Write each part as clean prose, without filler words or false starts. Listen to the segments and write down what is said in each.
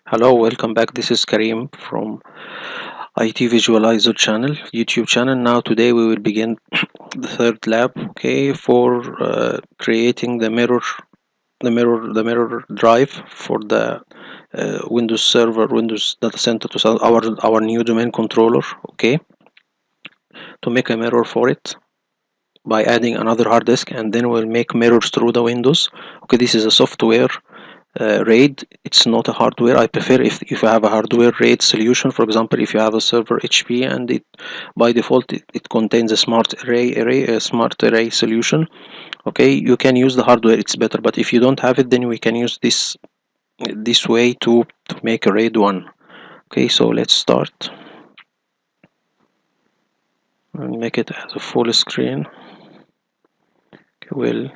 Hello, welcome back. This is Karim from IT Visualizer channel, YouTube channel. Now today we will begin the third lab, okay, for creating the mirror drive for the Windows Server, Windows Data Center to sell our new domain controller, okay, to make a mirror for it by adding another hard disk, and then we'll make mirrors through the Windows. Okay, this is a software RAID. It's not a hardware. I prefer if you have a hardware RAID solution. For example, if you have a server HP and it by default it contains a smart array solution, okay, you can use the hardware, it's better. But if you don't have it, then we can use this way to make a RAID one. Okay, so let's start and make it as a full screen. Okay, we'll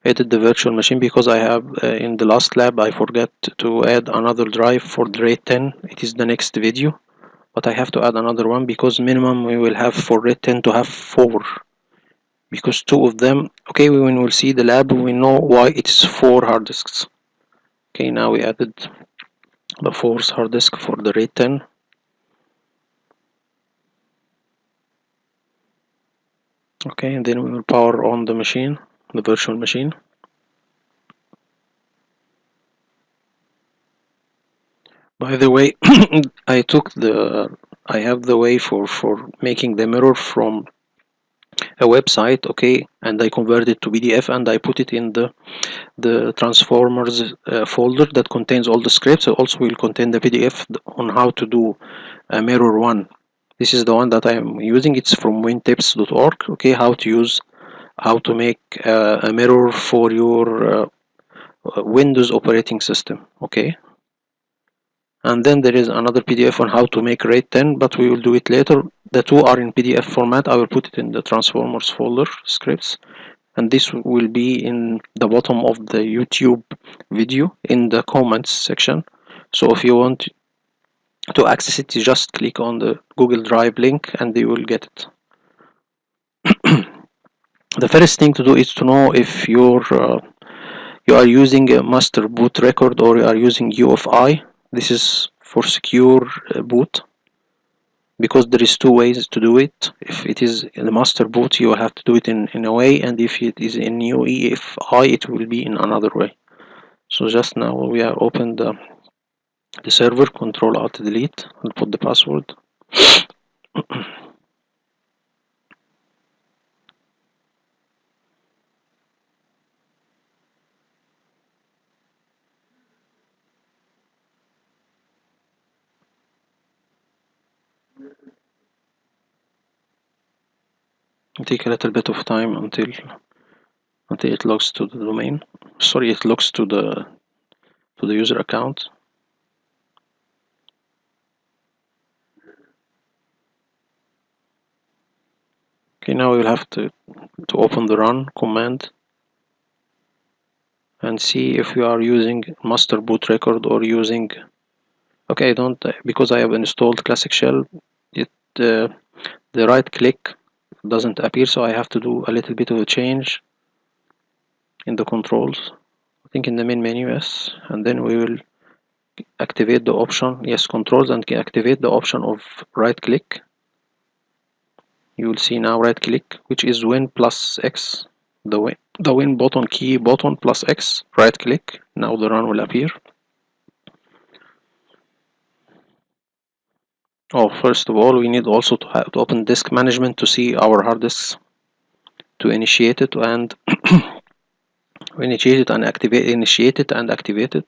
edit the virtual machine because I have in the last lab I forgot to add another drive for the RAID 10. It is the next video, but I have to add another one because minimum we will have for RAID 10 to have 4, because 2 of them, okay, when we'll see the lab we know why it's 4 hard disks. Okay, now we added the 4th hard disk for the RAID 10. Okay, and then we will power on the machine, the virtual machine. By the way, I have the way for making the mirror from a website, okay, and I converted it to PDF and I put it in the transformers folder that contains all the scripts. It also will contain the PDF on how to do a mirror one. This is the one that I am using. It's from wintips.org. Okay, how to make a mirror for your Windows operating system. Okay, and then there is another PDF on how to make RAID 10, but we will do it later. The two are in PDF format. I will put it in the transformers folder scripts, and this will be in the bottom of the YouTube video in the comments section. So if you want to access it, you just click on the Google Drive link and you will get it. The first thing to do is to know if you are using a master boot record or you are using UFI. This is for secure boot, because there is two ways to do it. If it is in the master boot, you will have to do it in a way, and if it is in UEFI, it will be in another way. So just now we are open the server, Control Alt Delete, and put the password. Take a little bit of time until it logs to the domain. Sorry, it logs to the user account. Okay, now we'll have to open the run command and see if we are using master boot record or using. Okay, I don't, because I have installed classic shell, the right click doesn't appear, so I have to do a little bit of a change in the controls. I think in the main menu, yes, and then we will activate the option, yes, controls, and activate the option of right click. You will see now right click, which is Win plus X, the Win button, key button plus X, right click. Now the run will appear. Oh, first of all, we need also to open disk management to see our hard disks, to initiate it and initiate it and activate it.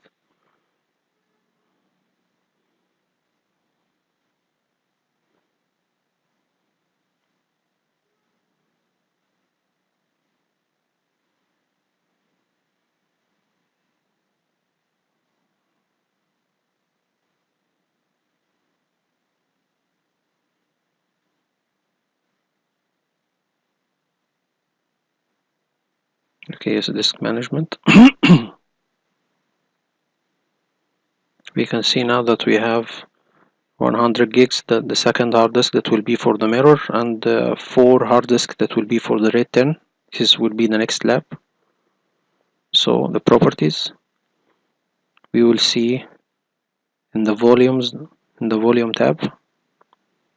Okay, yes, disk management. We can see now that we have 100 gigs, the second hard disk that will be for the mirror, and 4 hard disks that will be for the RAID 10. This will be the next lab. So the properties. we will see in the volumes, in the volume tab.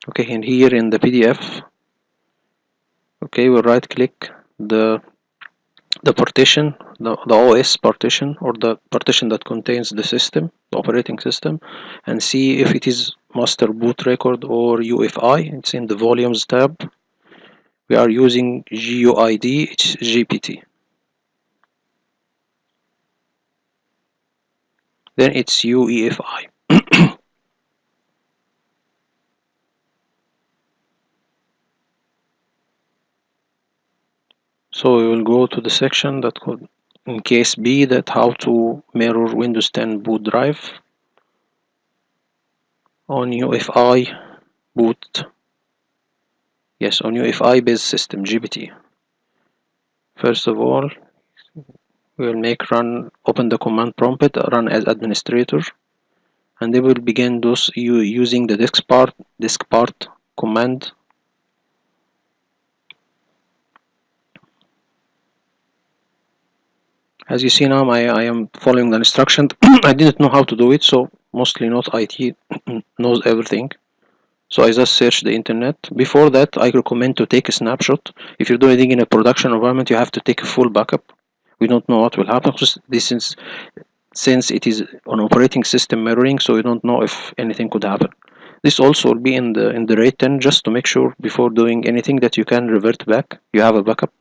Okay, and here in the PDF, okay, we'll right click the partition, the OS partition, or the partition that contains the system, the operating system, and see if it is master boot record or UFI. It's in the volumes tab. We are using GUID, it's GPT. Then it's UEFI. So we will go to the section that could, in case B, that how to mirror Windows 10 boot drive on UFI boot. Yes, on UFI based system, GPT. First of all, we will make run, open the command prompt, run as administrator, and they will begin those using the diskpart command. As you see now, I am following the instruction. I didn't know how to do it, so mostly not IT knows everything. So I just searched the internet. Before that, I recommend to take a snapshot. If you're doing it in a production environment, you have to take a full backup. We don't know what will happen. This is, since it is an operating system mirroring, so we don't know if anything could happen. This also will be in the RAID 10, just to make sure before doing anything that you can revert back. You have a backup.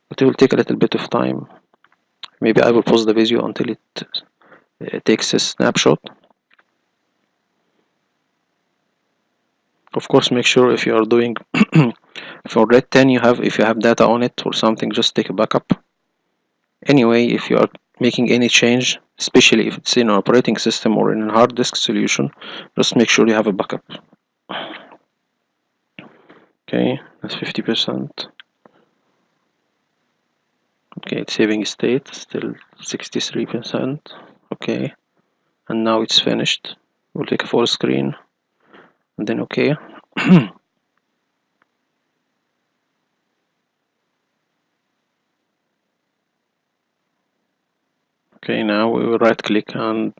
But it will take a little bit of time. Maybe I will pause the video until it takes a snapshot. Of course, make sure if you are doing for RAID 10, if you have data on it or something, just take a backup. Anyway, if you are making any change, especially if it's in an operating system or in a hard disk solution, just make sure you have a backup. Okay, that's 50%. Okay, it's saving state, still 63%. Okay, and now it's finished. We'll take a full screen and then okay. Okay, now we will right click and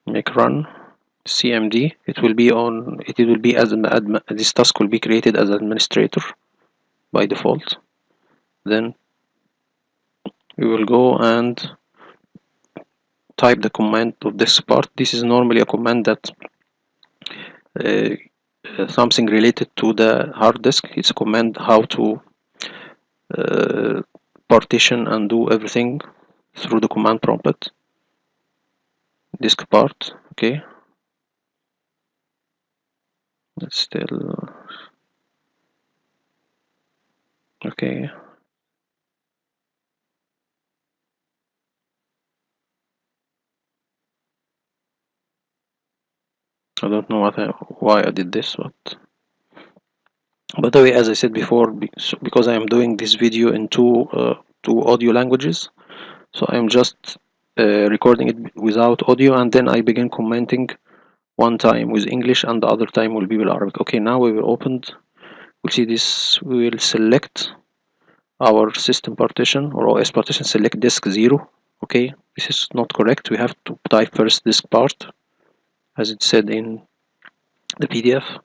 make run CMD. It will be as this task will be created as administrator by default. Then we will go and type the command of this part. This is normally a command that something related to the hard disk. It's a command how to partition and do everything through the command prompt. Disk part, okay. It's still okay. I don't know why I did this, but by the way, as I said before, because I am doing this video in two audio languages, so I am just recording it without audio, and then I begin commenting one time with English and the other time will be with Arabic. Okay, now we will open. We'll see this. We will select our system partition or OS partition. Select disk 0. Okay, this is not correct. We have to type first disk part, as it said in the PDF.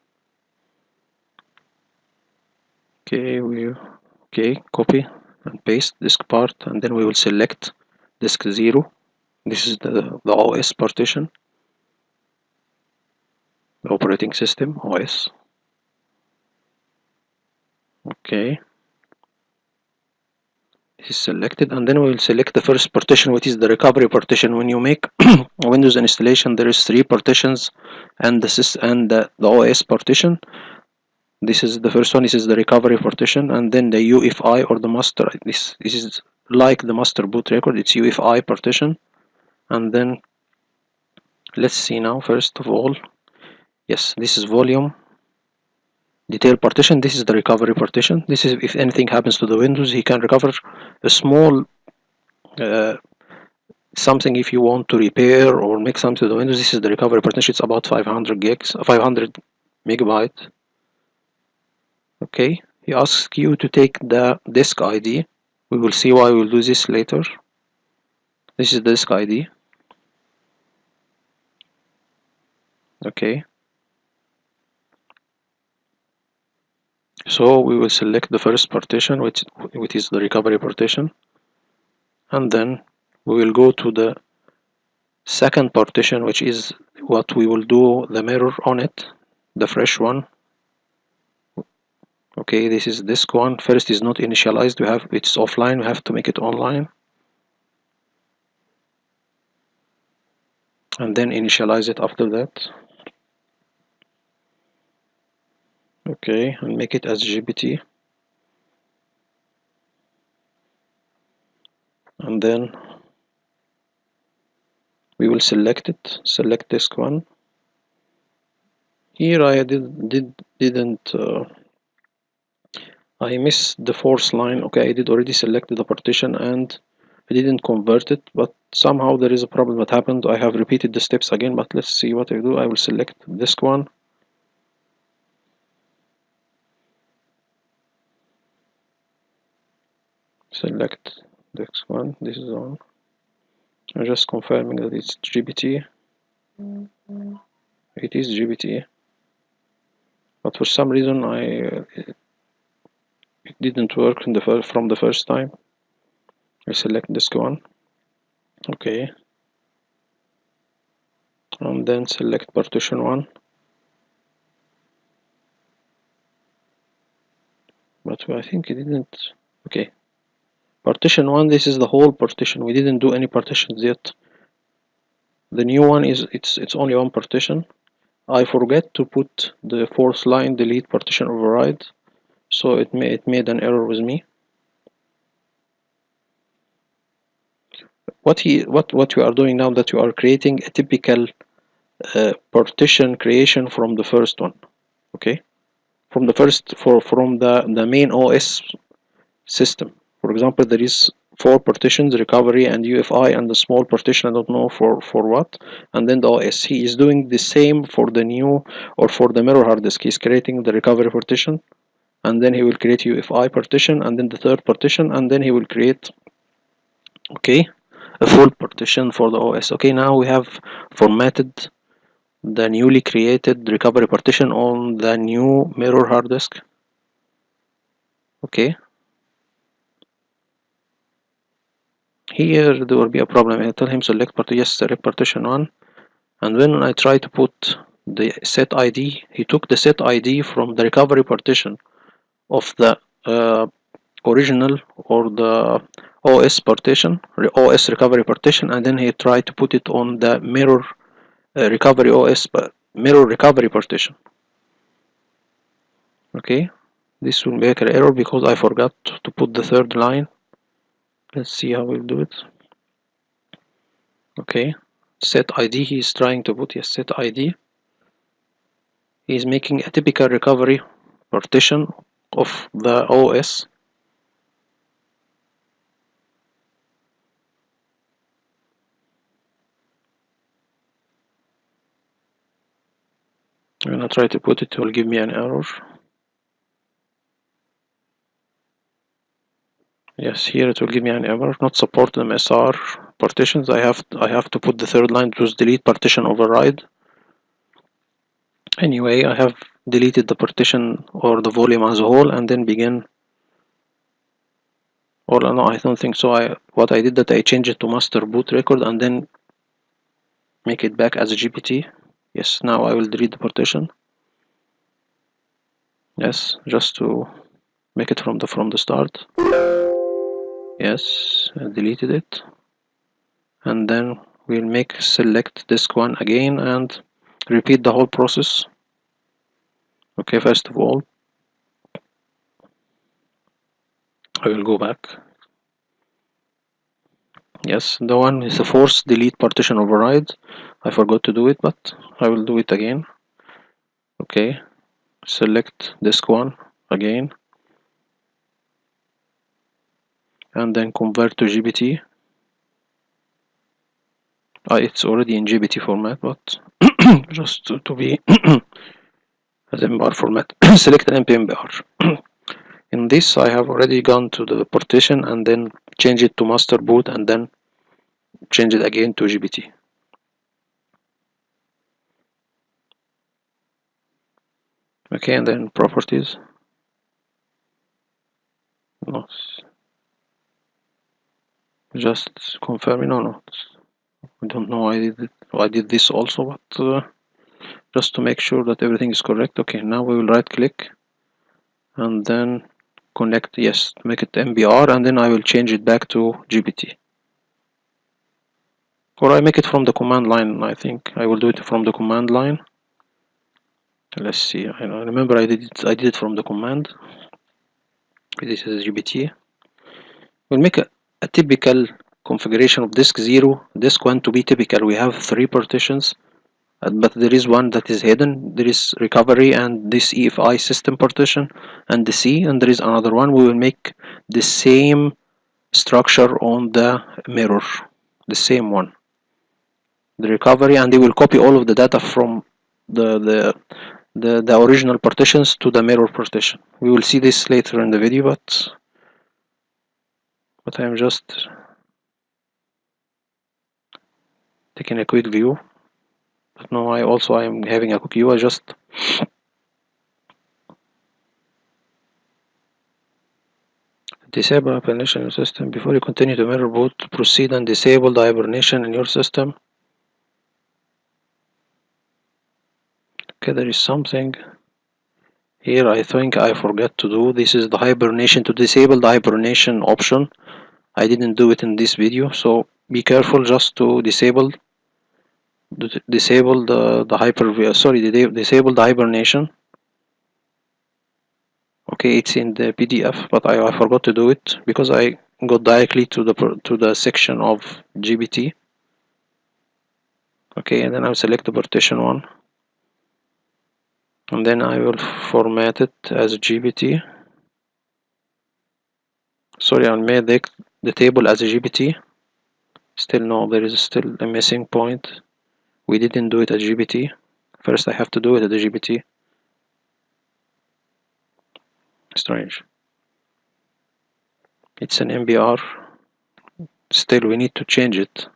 Okay, copy and paste disk part, and then we will select disk 0. This is the OS partition, the operating system OS. Okay, this is selected, and then we will select the first partition, which is the recovery partition. When you make Windows installation, there is 3 partitions, and the OS partition. This is the first one. This is the recovery partition, and then the UEFI or the master. This is like the master boot record. It's UEFI partition, and then let's see now. First of all, yes, this is volume detail partition. This is the recovery partition. This is if anything happens to the Windows, he can recover a small something. If you want to repair or make something to the Windows, this is the recovery partition. It's about 500 megabyte. Okay, he asks you to take the disk ID. We will see why we'll do this later. This is the disk ID. Okay. So we will select the first partition, which is the recovery partition, and then we will go to the second partition, which is what we will do the mirror on it, the fresh one. Okay, this is disk one. First is not initialized, it's offline, we have to make it online, and then initialize it after that. Okay, and make it as GPT, and then we will select it, select disk one. Here I didn't I missed the fourth line. Okay, I did already select the partition and I didn't convert it, but somehow there is a problem that happened. I have repeated the steps again, but let's see what I do. I will select disk one, select disk one, this is on. I'm just confirming that it's GPT. It is GPT, but for some reason it didn't work from the first time. I select disk one, okay, and then select partition one, but I think it didn't. Okay, partition one, this is the whole partition. We didn't do any partitions yet. The new one is it's only one partition. I forget to put the fourth line delete partition override, so it made an error with me. What you are doing now, that you are creating a typical partition creation from the first one. Okay, from the main OS system. For example, there is 4 partitions, recovery and UFI, and the small partition, I don't know for what, and then the OS. He is doing the same for the new, or for the mirror hard disk. He's creating the recovery partition, and then he will create UFI partition, and then the third partition, and then he will create, okay, a full partition for the OS. Okay, now we have formatted the newly created recovery partition on the new mirror hard disk. Okay, here there will be a problem. I tell him select partition, yes, select partition 1, and when I try to put the set ID, he took the set ID from the recovery partition of the original, or the OS partition, OS recovery partition, and then he tried to put it on the mirror recovery OS mirror recovery partition. Okay, this will make an error because I forgot to put the third line. Let's see how we'll do it. Okay, set ID, he is trying to put, yes, set ID. He is making a typical recovery partition of the OS. When I try to put it, it will give me an error. Yes, here it will give me an error, not support MSR partitions. I have to put the third line, to delete partition override. Anyway, I have deleted the partition or the volume as a whole, and then begin. Or no, I don't think so. What I did, that I changed it to master boot record and then make it back as a GPT. Yes, now I will delete the partition. Yes, just to make it from the start. Yes, I deleted it, and then we'll select disk one again and repeat the whole process. Okay, first of all, I will go back. Yes, the one is the force delete partition override. I forgot to do it, but I will do it again. Okay, select disk one again, and then convert to GPT. It's already in GPT format, but just to be as MBR format, select an MPMBR. In this I have already gone to the partition and then change it to master boot and then change it again to GPT. Okay, and then properties. No, just confirming. No, I don't know why I did this also, but just to make sure that everything is correct. Okay, now we will right click and then connect, yes, make it MBR, and then I will change it back to GPT. Or I make it from the command line. I think I will do it from the command line. Let's see. I remember I did it from the command. This is GPT. We'll make a typical configuration of disk 0, disk 1 to be typical. We have 3 partitions, but there is one that is hidden. There is recovery and this EFI system partition and the C, and there is another one. We will make the same structure on the mirror, the same one, the recovery, and they will copy all of the data from the original partitions to the mirror partition. We will see this later in the video, but I'm just taking a quick view. But no, I am having a quick view. I just disable hibernation in your system. Before you continue to mirror boot, proceed and disable the hibernation in your system. Okay, there is something here I think I forgot to do. This is the hibernation, to disable the hibernation option. I didn't do it in this video, so be careful just to disable disable the hibernation. Okay, it's in the PDF, but I forgot to do it because I got directly to the section of GPT. Okay, and then I'll select the partition one, and then I will format it as GPT. Sorry, I made the table as a GPT. Still no, there is still a missing point. We didn't do it as GPT. First I have to do it as a GPT. Strange. It's an MBR. Still we need to change it.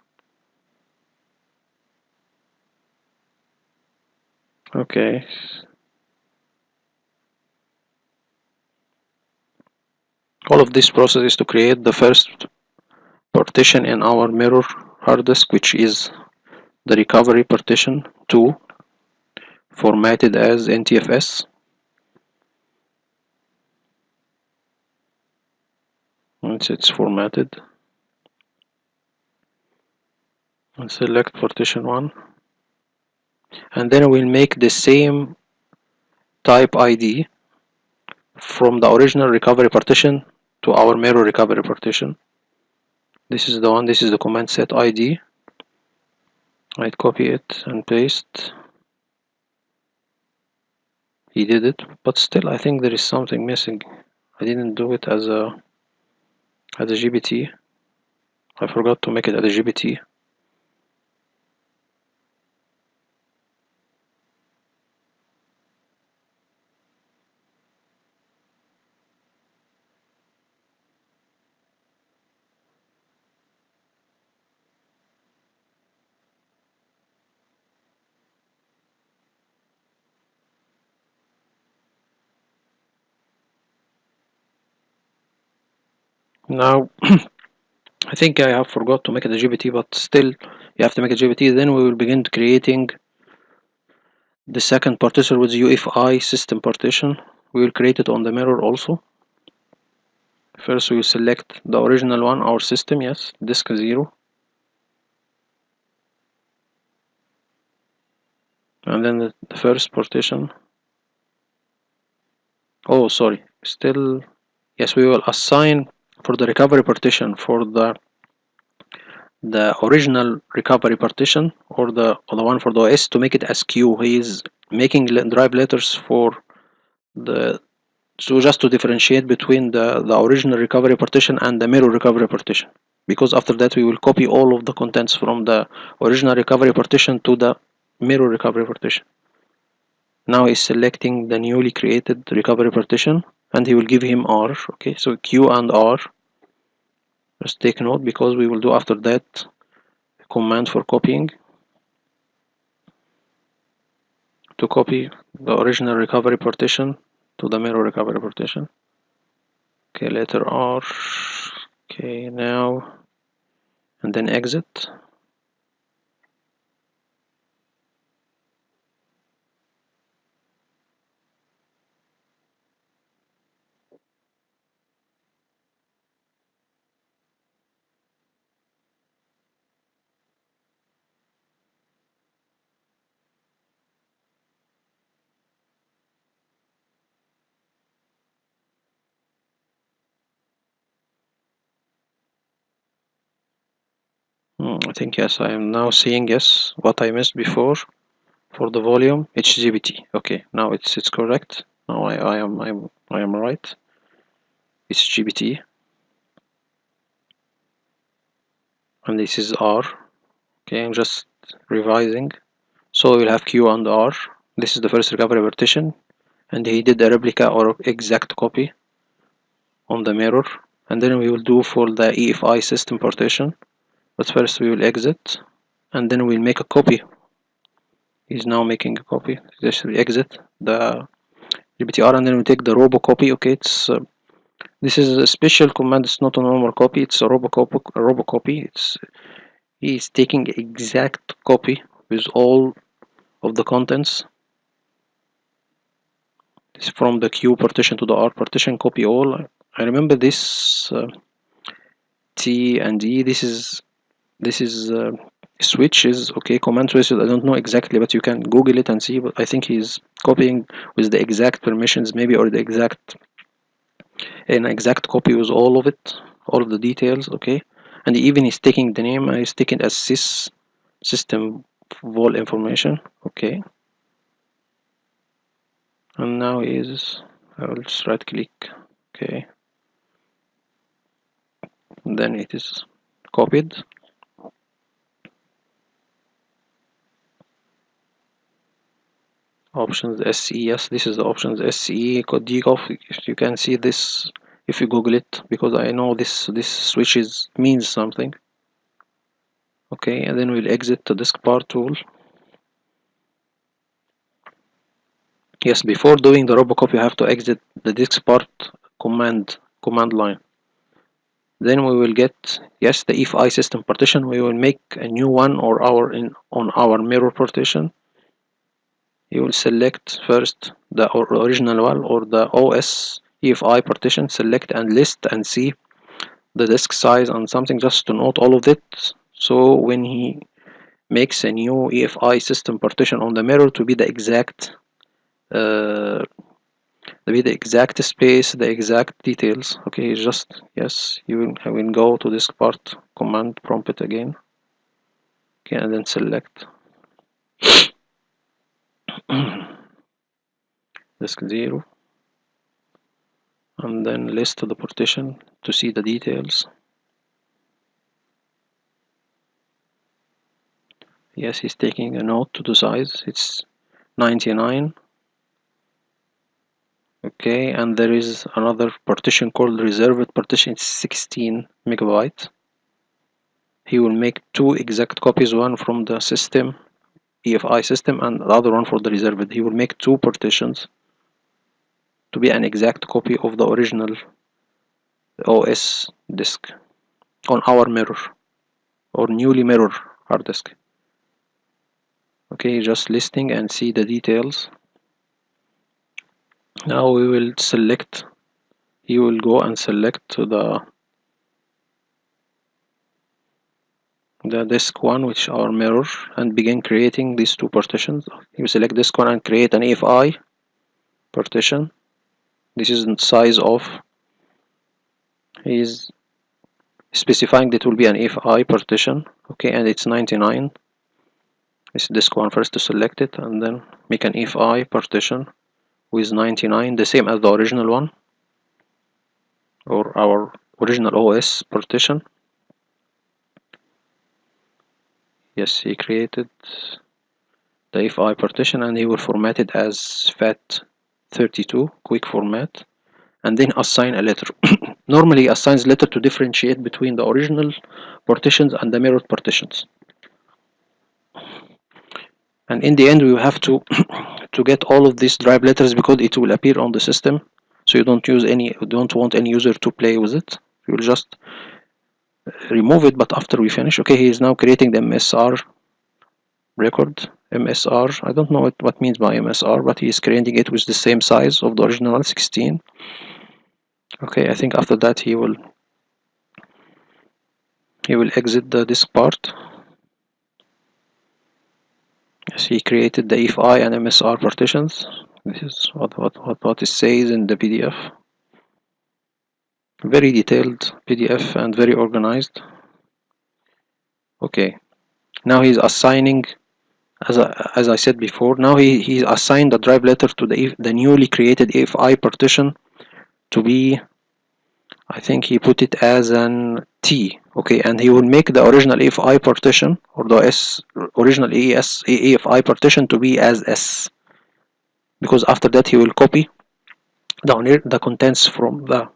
Okay. All of this process is to create the first partition in our mirror hard disk, which is the recovery partition 2, formatted as NTFS. Once it's formatted, and select partition 1, and then we'll make the same type ID from the original recovery partition to our mirror recovery partition. This is the one, this is the command set ID. I'd copy it and paste. He did it, but still I think there is something missing. I didn't do it as a GPT. I forgot to make it as a GPT. Now I think I have forgot to make it a GPT, but still you have to make a GPT. Then we will begin creating the second partition with UEFI system partition. We will create it on the mirror also. First we will select the original one, our system, yes, disk 0, and then the first partition. Oh, sorry, still, yes, we will assign for the recovery partition for the original recovery partition, or the one for the OS, to make it as Q. He is making drive letters for the, so just to differentiate between the original recovery partition and the mirror recovery partition, because after that we will copy all of the contents from the original recovery partition to the mirror recovery partition. Now he's selecting the newly created recovery partition, and he will give him R. Okay, so Q and R. Just take note because we will do after that a command for copying to copy the original recovery partition to the mirror recovery partition. Okay, letter R. Okay, now and then exit. I think yes, I am now seeing yes what I missed before for the volume HGBT. Okay, now it's correct. Now I am right. It's GBT and this is R. Okay, I'm just revising. So we'll have Q and R. This is the first recovery partition, and he did a replica or exact copy on the mirror. And then we will do for the EFI system partition. But first we will exit, and then we'll make a copy. He's now making a copy. Just exit the GPTR, and then we take the Robocopy. Okay, it's this is a special command. It's not a normal copy. It's a Robocopy. He's taking exact copy with all of the contents. It's from the Q partition to the R partition. Copy all. I remember this T and E. This is switch is okay. Command switch. I don't know exactly, but you can Google it and see. But I think he's copying with the exact permissions, maybe, or the exact copy with all of it, all of the details. Okay, and even he's taking the name. He's taking as sys system vol information. Okay, and now is I will just right click. Okay, and then it is copied. Options SE, yes, this is the options SE code decoff. You can see this if you Google it, because I know this switch means something. Okay, and then we'll exit the disk part tool. Yes, before doing the Robocop you have to exit the disk part command line. Then we will get yes the EFI system partition. We will make a new one or on our mirror partition. You will select first the original one or the OS EFI partition, select and list and see the disk size and something just to note all of it. So when he makes a new EFI system partition on the mirror to be the exact space, the exact details. Okay, just yes, you will go to disk part command prompt again. Okay, and then select disk 0 and then list the partition to see the details. Yes, he's taking a note to the size. It's 99. Okay, and there is another partition called reserved partition. It's 16 megabyte. He will make two exact copies, one from the system EFI system and the other one for the reserved. He will make two partitions to be an exact copy of the original OS disk on our mirror or newly mirror hard disk. Okay, just listing and see the details. Now we will select, he will go and select the disk one, which is our mirror, and begin creating these two partitions. You select disk one and create an EFI partition. This is the size of, he is specifying that will be an EFI partition. Okay, and it's 99. It's disk one first to select it and then make an EFI partition with 99, the same as the original one or our original OS partition. Yes, he created the EFI partition and he will format it as FAT32 quick format. and then assign a letter. Normally assigns letter to differentiate between the original partitions and the mirrored partitions. And in the end we will have to to get all of these drive letters because it will appear on the system, so you don't want any user to play with it. You will just remove it. But after we finish, okay, he is now creating the MSR record. MSR, I don't know what means by MSR, but he is creating it with the same size of the original 16. Okay, I think after that he will exit the disk part. Yes, he created the if I and MSR partitions. This is what it says in the PDF. Very detailed PDF and very organized. Okay, now he's assigning, as I said before, now he's assigned the drive letter to the newly created AFI partition to be, I think he put it as an T. Okay, and he will make the original AFI partition, or the original AFI partition, to be as S, because after that he will copy the contents from the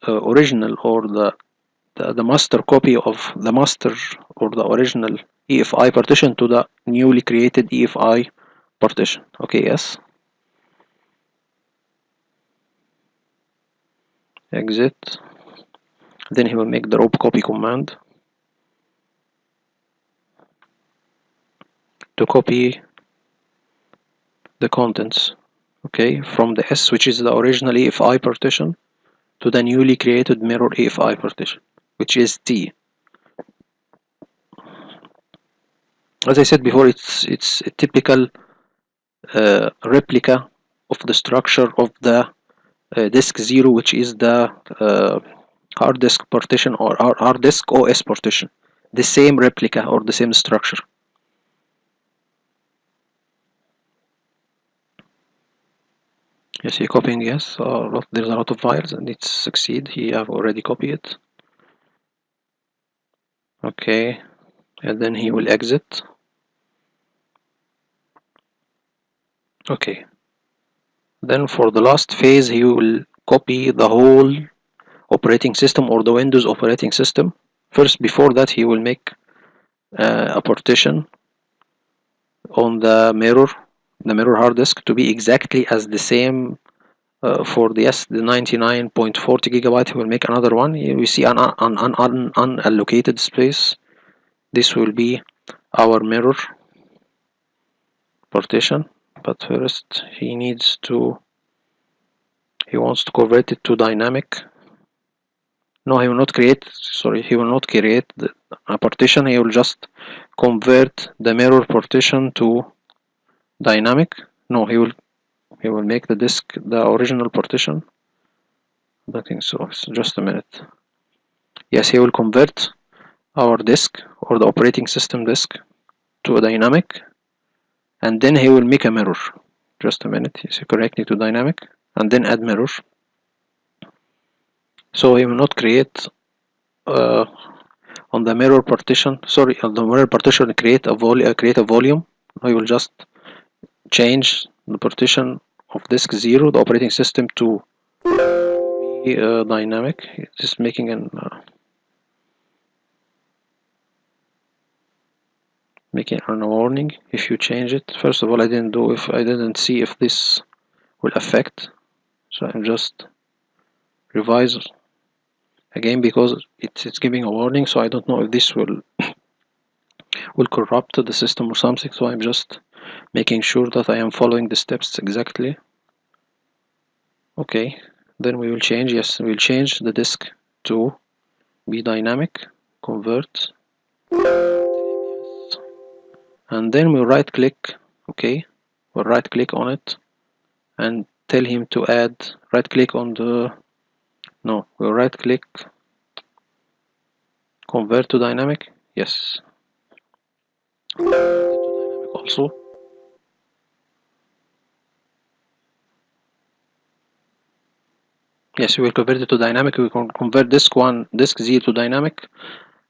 original, or the master copy of the master or the original EFI partition to the newly created EFI partition. Okay, yes. Exit. Then he will make the Robocopy command to copy the contents, okay, from the S, which is the original EFI partition, to the newly created mirror EFI partition, which is T. As I said before, it's a typical replica of the structure of the disk 0, which is the hard disk partition, or hard disk OS partition. The same replica or the same structure. Yes, he copying, yes. There's a lot of files and it succeed. He have already copied it. Okay, and then he will exit. Okay, then for the last phase he will copy the whole operating system, or the Windows operating system. First, before that, he will make a partition on the mirror hard disk to be exactly as the same for the 99.40 gigabyte. He will make another one. We see an unallocated space. This will be our mirror partition, but first he wants to convert it to dynamic. No, he will not create a partition. He will just convert the mirror partition to dynamic. No, he will make the disk the original partition. I think so. Just a minute. Yes, he will convert our disk, or the operating system disk, to a dynamic, and then he will make a mirror. Just a minute. Yes, correct it to dynamic, and then add mirror. So he will not create on the mirror partition. Sorry, on the mirror partition, create a volume. He will just change the partition of disk 0, the operating system, to be dynamic. Just making an warning if you change it. First of all, I didn't see if this will affect, so I'm just revise again because it's giving a warning. So I don't know if this will corrupt the system or something. So I'm just making sure that I am following the steps exactly. Okay, then we will change. Yes, we'll change the disk to be dynamic, convert, and then we'll right click. Okay, we'll right click on it and tell him to add. Right click on the we'll right click, convert to dynamic. Yes, to dynamic also. Yes, we will convert it to dynamic. We can convert disk 0 to dynamic,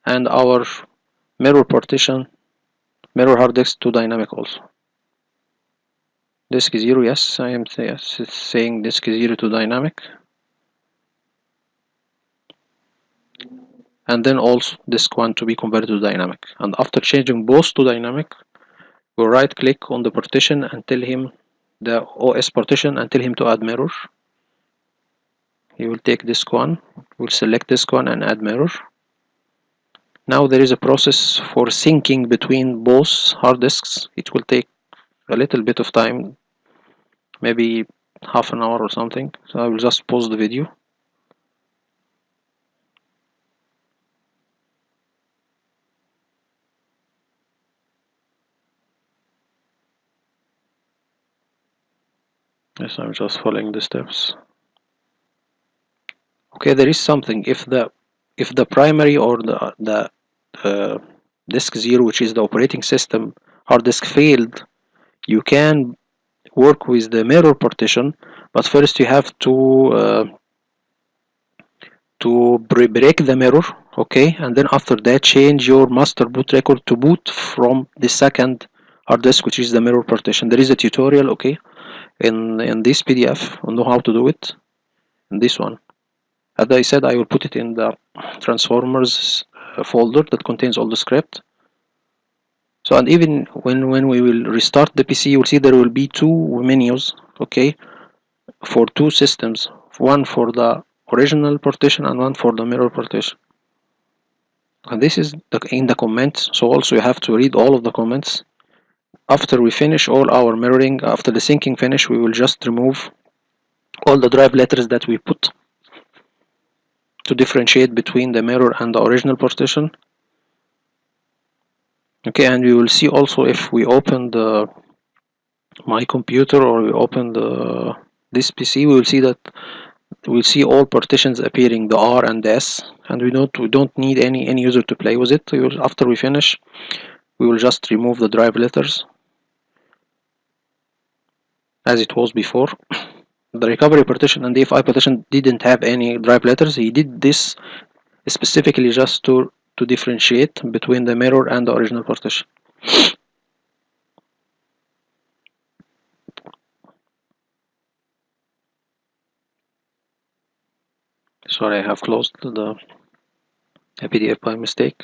and our mirror hard disk to dynamic also. disk 0, yes, I am yes, it's saying disk 0 to dynamic, and then also disk 1 to be converted to dynamic. And after changing both to dynamic, we'll right click on the partition and tell him the OS partition and tell him to add mirror. He will take disk 1, we'll select disk 1 and add mirror. Now there is a process for syncing between both hard disks. It will take a little bit of time, maybe half an hour or something. So I will just pause the video. Yes, I'm just following the steps. Okay, there is something. If the primary or the disk 0, which is the operating system hard disk, failed, you can work with the mirror partition, but first you have to break the mirror, okay, and then after that change your master boot record to boot from the second hard disk, which is the mirror partition. There is a tutorial, okay, in this PDF on how to do it. In this one, as I said, I will put it in the transformers folder that contains all the script. So, and even when we will restart the PC, you will see there will be two menus, okay, for two systems, one for the original partition and one for the mirror partition. And this is in the comments, so also you have to read all of the comments. After we finish all our mirroring, after the syncing finish, we will just remove all the drive letters that we put to differentiate between the mirror and the original partition. Okay, and we will see also if we open my computer or we open this PC, we will see that we'll see all partitions appearing, the R and the S, and we don't need any user to play with it. After we finish, we will just remove the drive letters as it was before. The recovery partition and the FI partition didn't have any drive letters. He did this specifically just to differentiate between the mirror and the original partition. Sorry, I have closed the PDF by mistake.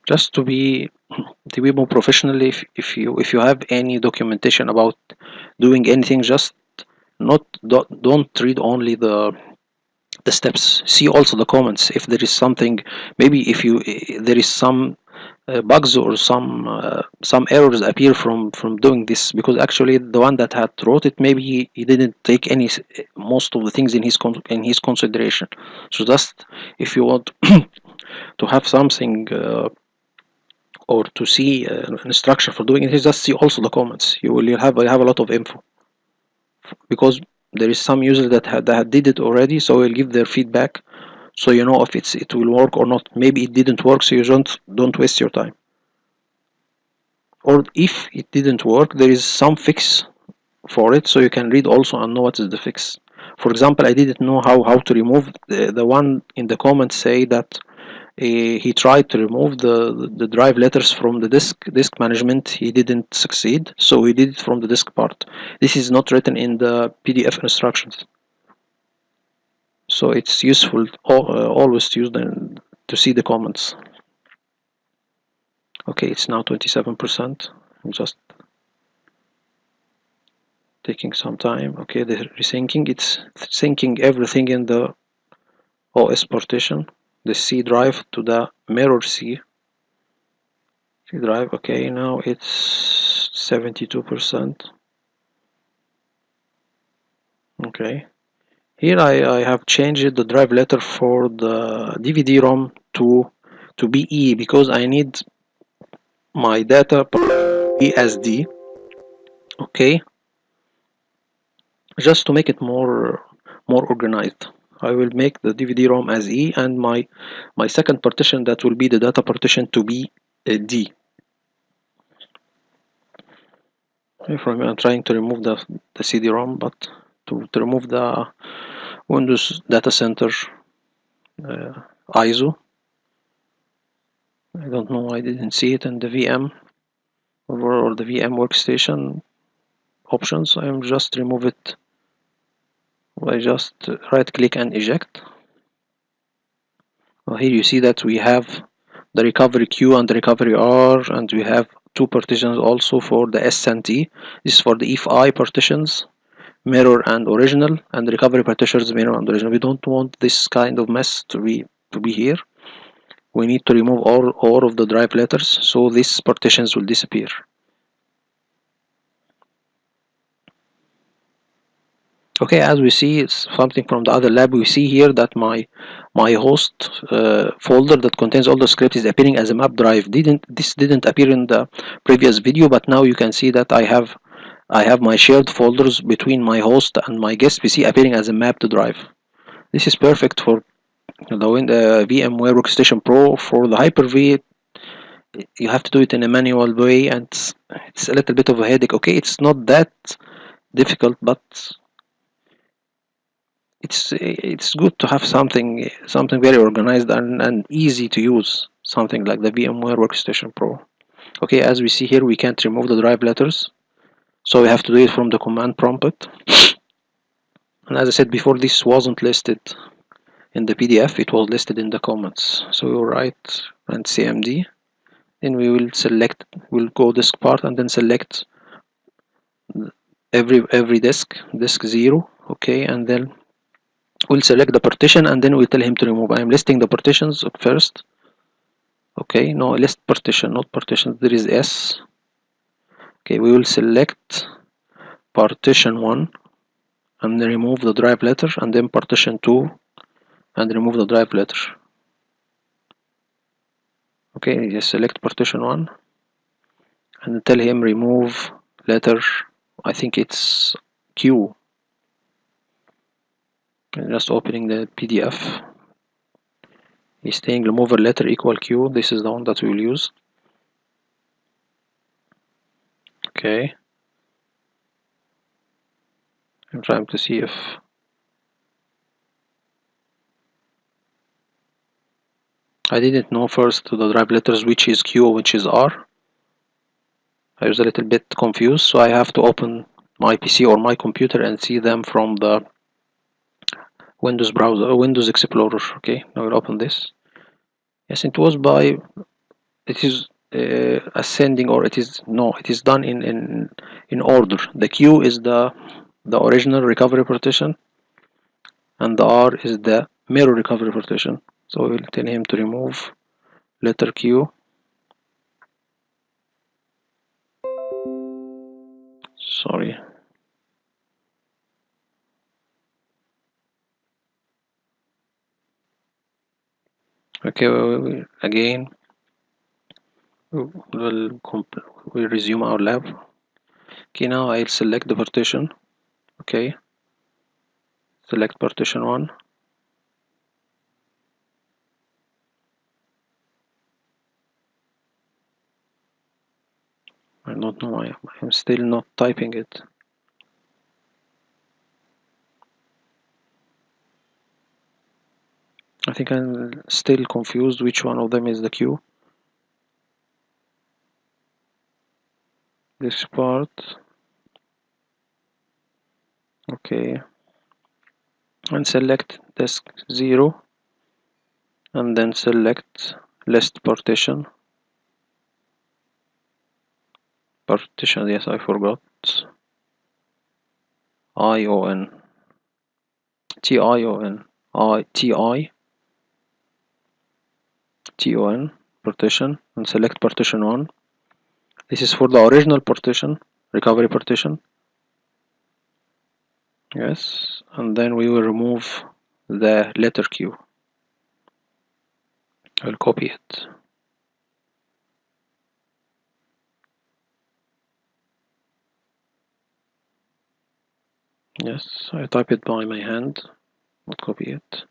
Just to be more professional, if you have any documentation about doing anything, just don't read only the steps. See also the comments. If there is something, maybe if there is some bugs or some errors appear from doing this, because actually the one that had wrote it, maybe he didn't take most of the things in his consideration. So just if you want to have something or to see an instruction for doing it, just see also the comments. You'll have a lot of info, because there is some user that did it already, so we'll give their feedback, so you know if it will work or not. Maybe it didn't work, so you don't waste your time. Or if it didn't work, there is some fix for it, so you can read also and know what is the fix. For example, I didn't know how to remove the one in the comments say that he tried to remove the drive letters from the disk management. He didn't succeed, so he did it from the disk part. This is not written in the PDF instructions, so it's useful always to use them to see the comments. Okay, it's now 27%. I'm just taking some time. Okay, the resyncing, it's syncing everything in the OS partition, the C drive to the mirror C drive. Okay, now it's 72%. Okay, here I have changed the drive letter for the DVD-ROM to BE, because I need my data ESD. Okay, just to make it more organized, I will make the DVD-ROM as E, and my second partition, that will be the data partition, to be D. If I'm trying to remove the CD-ROM, but to remove the Windows Data Center ISO, I don't know, I didn't see it in the VM or the VM workstation options. I'm just remove it by just right click and eject. Well, here you see that we have the recovery Q and the recovery R, and we have two partitions also for the S and T. This is for the if I partitions, mirror and original, and recovery partitions, mirror and original. We don't want this kind of mess to be here. We need to remove all of the drive letters, so these partitions will disappear. Okay, as we see, it's something from the other lab. We see here that my host folder that contains all the script is appearing as a map drive. This didn't appear in the previous video, but now you can see that I have my shared folders between my host and my guest PC appearing as a mapped drive. This is perfect for the VMware Workstation Pro. For the Hyper-V, you have to do it in a manual way, and it's a little bit of a headache. Okay, it's not that difficult, but it's good to have something very organized and easy to use, something like the VMware Workstation Pro. Okay, as we see here, we can't remove the drive letters, so we have to do it from the command prompt. And as I said before, this wasn't listed in the PDF, it was listed in the comments. So we'll write and cmd, then we'll go disk part and then select every disk 0. Okay, and then we'll select the partition and then we'll tell him to remove. I'm listing the partitions first. Okay, no, list partition, not partition. There is S. Okay, we will select partition 1 and then remove the drive letter, and then partition 2 and remove the drive letter. Okay, just select partition 1 and tell him remove letter, I think it's Q. And just opening the PDF. He's saying remove a letter equal Q. This is the one that we will use. Okay. I'm trying to see if I didn't know first the drive letters which is Q which is R. I was a little bit confused, so I have to open my PC or my computer and see them from the Windows browser, Windows Explorer. Okay, now we'll open this. Yes, it was by, it is ascending, or it is, no, it is done in order. The Q is the original recovery partition, and the R is the mirror recovery partition. So we'll tell him to remove letter Q. Sorry. Okay, again we'll resume our lab. Okay, now I'll select the partition. Okay, select partition 1. I don't know why I'm still not typing it. I think I'm still confused which one of them is the Q. This part. Okay. And select disk 0. And then select list partition. Partition, yes, I forgot. ION. TION. TON partition, and select partition 1. This is for the original partition, recovery partition. Yes, and then we will remove the letter Q. I'll copy it. Yes, I type it by my hand, not copy it.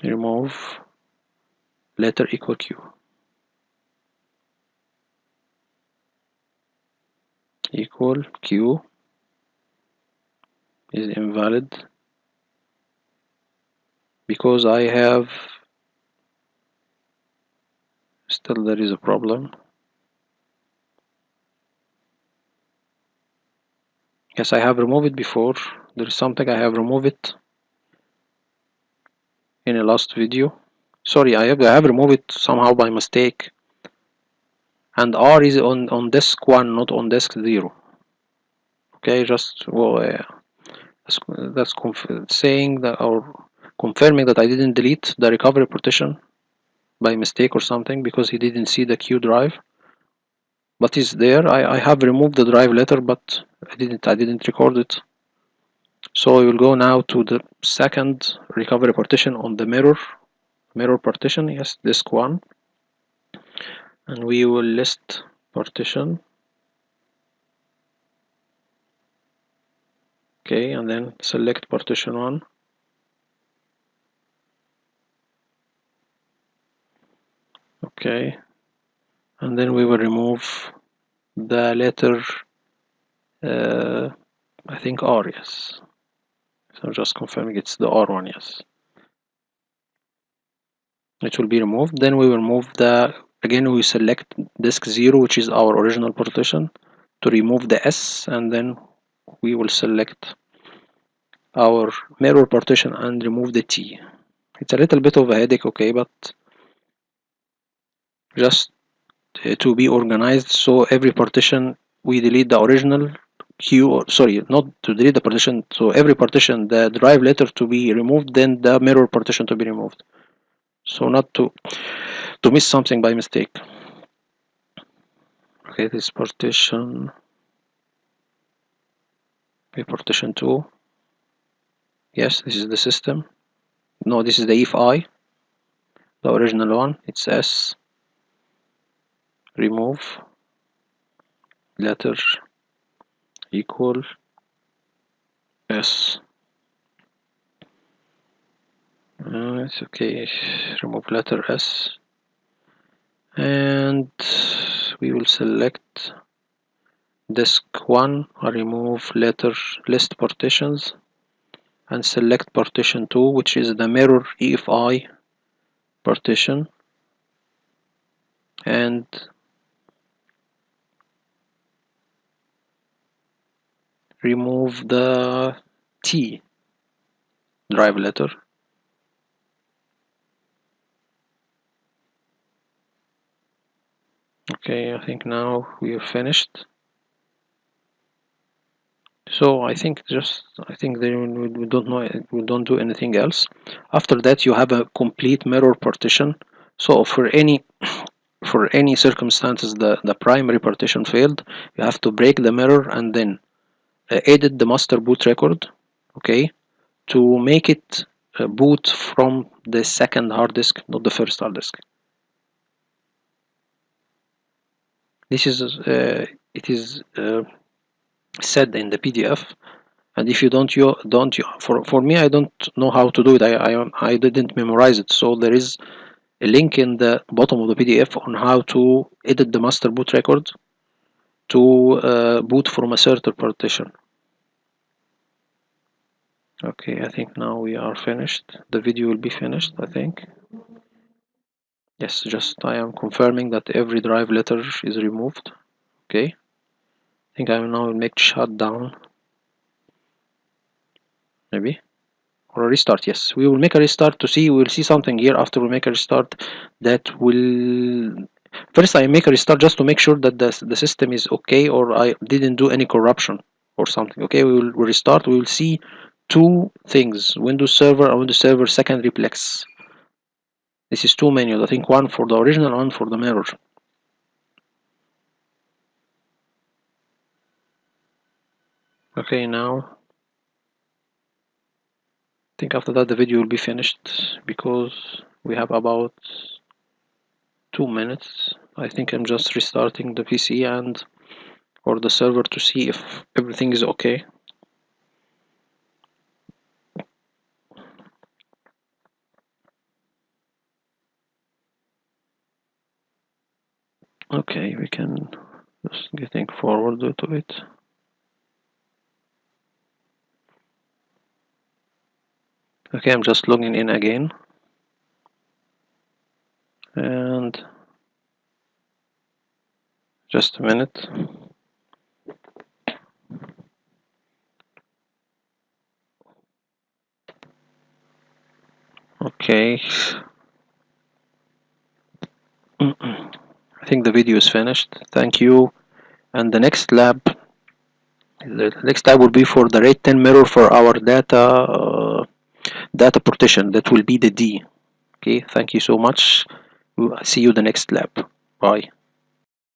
Remove letter equal Q. equal q is invalid because I have still there is a problem. Yes, I have removed it before. There is something I have removed it in a last video. Sorry, I have removed it somehow by mistake. And R is on disk 1, not on disk 0. Okay, just well, that's saying that or confirming that I didn't delete the recovery partition by mistake or something because he didn't see the Q drive. But it's there. I have removed the drive letter, but I didn't record it. So we will go now to the second recovery partition on the mirror partition. Yes, disk 1, and we will list partition. Okay, and then select partition 1. Okay, and then we will remove the letter I think R, yes. So just confirming it's the R one, yes. It will be removed. Then we will move again we select disk 0, which is our original partition, to remove the S, and then we will select our mirror partition and remove the T. It's a little bit of a headache, okay, but just to be organized, so every partition we delete the original Q, sorry, not to delete the partition, so every partition, the drive letter to be removed, then the mirror partition to be removed. So not to miss something by mistake. Okay, this partition, partition 2. Yes, this is the system. No, this is the if I, the original one. It's S, remove, letter equal S. It's okay, remove letter S. And we will select disk 1, remove letter list partitions, and select partition 2, which is the mirror EFI partition, and remove the T drive letter. Okay, I think now we are finished. So I think we don't do anything else. After that, you have a complete mirror partition. So for any circumstances the primary partition failed, you have to break the mirror and then edit the master boot record, okay, to make it boot from the second hard disk, not the first hard disk. This is it is said in the PDF, and if you don't for me, I don't know how to do it. I didn't memorize it, so there is a link in the bottom of the PDF on how to edit the master boot record to boot from a certain partition. Okay, I think now we are finished. The video will be finished, I think. Yes, just I am confirming that every drive letter is removed. Okay, I think I will now make shutdown, maybe, or a restart. Yes, we will make a restart to see. We will see something here after we make a restart that will. First, I make a restart just to make sure that the system is okay, or I didn't do any corruption or something. Okay, we will restart. We will see two things: Windows Server and Windows Server secondary Plex. This is two menus. I think one for the original, one for the mirror. Okay, now I think after that the video will be finished because we have about 2 minutes. I think I'm just restarting the PC and or the server to see if everything is okay. Okay, we can Just getting forward to it. Okay, I'm just logging in again, and just a minute. Okay, I think the video is finished. Thank you. And the next lab will be for the RAID 10 mirror for our data partition. That will be the D. Okay, thank you so much. See you the next lab. Bye.